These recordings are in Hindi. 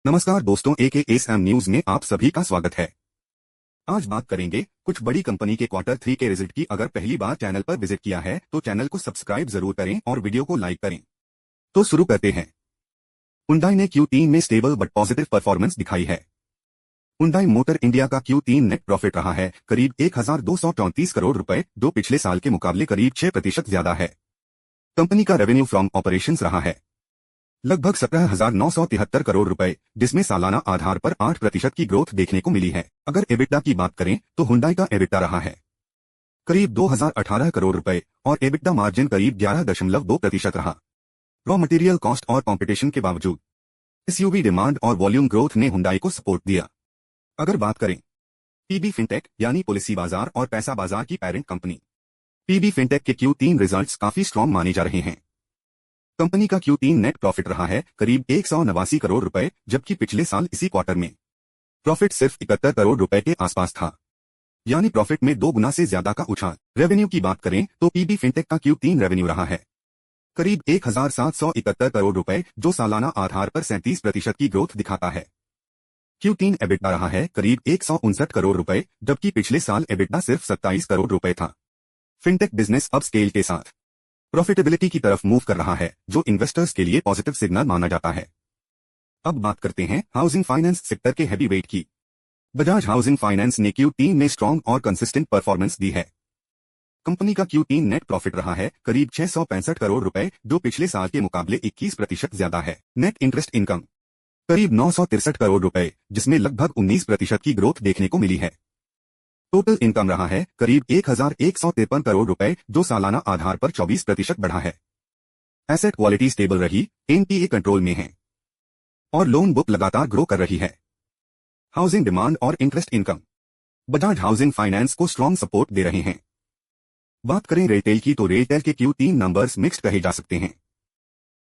नमस्कार दोस्तों, AKSM न्यूज में आप सभी का स्वागत है। आज बात करेंगे कुछ बड़ी कंपनी के Q3 के रिजल्ट की। अगर पहली बार चैनल पर विजिट किया है तो चैनल को सब्सक्राइब जरूर करें और वीडियो को लाइक करें। तो शुरू करते हैं। Hyundai ने Q3 में स्टेबल बट पॉजिटिव परफॉर्मेंस दिखाई है। Hyundai मोटर इंडिया का Q3 नेट प्रॉफिट रहा है करीब 1234 करोड़ रुपए, जो पिछले साल के मुकाबले करीब 6% ज्यादा है। कंपनी का रेवेन्यू फ्रॉम ऑपरेशंस रहा है लगभग 17,973 करोड़ रुपए, जिसमें सालाना आधार पर 8% की ग्रोथ देखने को मिली है। अगर एबिटा की बात करें तो Hyundai का एबिटा रहा है करीब 2018 करोड़ रुपए और एबिटा मार्जिन करीब 11.2% रहा। रॉ मटेरियल कॉस्ट और कंपटीशन के बावजूद एसयूवी डिमांड और वॉल्यूम ग्रोथ ने Hyundai को सपोर्ट दिया। अगर बात करें पीबी फिनटेक यानी पॉलिसी बाजार और पैसा बाजार की पेरेंट कंपनी पीबी फिनटेक के Q3 रिजल्ट्स काफी स्ट्रॉन्ग माने जा रहे हैं। कंपनी का Q3 नेट प्रॉफिट रहा है करीब 189 करोड़ रुपए, जबकि पिछले साल इसी क्वार्टर में प्रॉफिट सिर्फ 71 करोड़ रुपए के आसपास था, यानी प्रॉफिट में 2 गुना से ज्यादा का उछाल। रेवेन्यू की बात करें तो पीबी फिनटेक का Q3 रेवेन्यू रहा है करीब 1,771 करोड़ रुपए, जो सालाना आधार पर 37% की ग्रोथ दिखाता है। Q3 एबिटा रहा है करीब 159 करोड़ रुपए, जबकि पिछले साल एबिटा सिर्फ 27 करोड़ रुपए था। फिनटेक बिजनेस अब स्केल के साथ प्रॉफिटेबिलिटी की तरफ मूव कर रहा है, जो इन्वेस्टर्स के लिए पॉजिटिव सिग्नल माना जाता है। अब बात करते हैं हाउसिंग फाइनेंस सेक्टर के हैवी वेट की। बजाज हाउसिंग फाइनेंस ने Q3 में स्ट्रॉन्ग और कंसिस्टेंट परफॉर्मेंस दी है। कंपनी का Q3 नेट प्रॉफिट रहा है करीब 665 करोड़ रुपए, जो पिछले साल के मुकाबले 21% ज्यादा है। नेट इंटरेस्ट इनकम करीब 963 करोड़ रुपए, जिसमें लगभग 19% की ग्रोथ देखने को मिली है। टोटल इनकम रहा है करीब 1,153 करोड़ रुपए, जो सालाना आधार पर 24% बढ़ा है। एसेट क्वालिटी स्टेबल रही, एनपीए कंट्रोल में है और लोन बुक लगातार ग्रो कर रही है। हाउसिंग डिमांड और interest income Bajaj housing finance को स्ट्रॉन्ग सपोर्ट दे रहे हैं। बात करें रिटेल की तो रिटेल के Q3 नंबर्स मिक्स्ड कहे जा सकते हैं।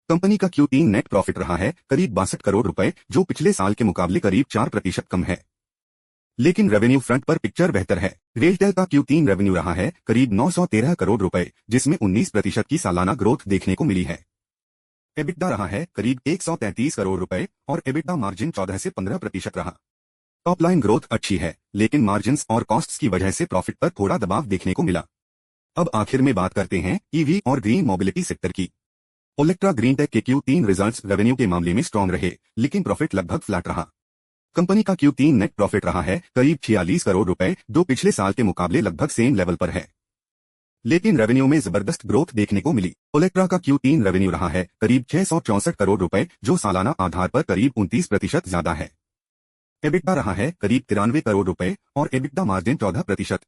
कंपनी का Q3 नेट प्रॉफिट रहा है करीब 62 करोड़ रुपए, जो पिछले साल के मुकाबले करीब 4% कम है, लेकिन रेवेन्यू फ्रंट पर पिक्चर बेहतर है। रिटेल का Q3 रेवेन्यू रहा है करीब 913 करोड़ रुपए, जिसमें 19% की सालाना ग्रोथ देखने को मिली है। एबिटा रहा है करीब 133 करोड़ रुपए और एबिटा मार्जिन 14 से 15% रहा। टॉप लाइन ग्रोथ अच्छी है, लेकिन मार्जिन्स और कॉस्ट्स की वजह से प्रॉफिट पर थोड़ा दबाव देखने को मिला। अब आखिर में बात करते हैं ईवी और ग्रीन मोबिलिटी सेक्टर की। ओलेक्ट्रा ग्रीन टेक के Q3 रिजल्ट्स रेवेन्यू के मामले में स्ट्रॉन्ग रहे, लेकिन प्रॉफिट लगभग फ्लैट रहा। कंपनी का Q3 नेट प्रॉफिट रहा है करीब 46 करोड़ रुपए, जो पिछले साल के मुकाबले लगभग सेम लेवल पर है, लेकिन रेवेन्यू में जबरदस्त ग्रोथ देखने को मिली। ओलेक्ट्रा का Q3 रेवेन्यू रहा है करीब 664 करोड़ रुपए, जो सालाना आधार पर करीब 29% ज्यादा है। एबिटा रहा है करीब 93 करोड़ रुपए और EBITDA margin 14%।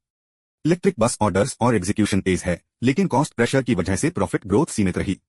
Electric bus orders और एग्जीक्यूशन तेज है, लेकिन कॉस्ट प्रेशर की वजह से प्रॉफिट ग्रोथ सीमित रही।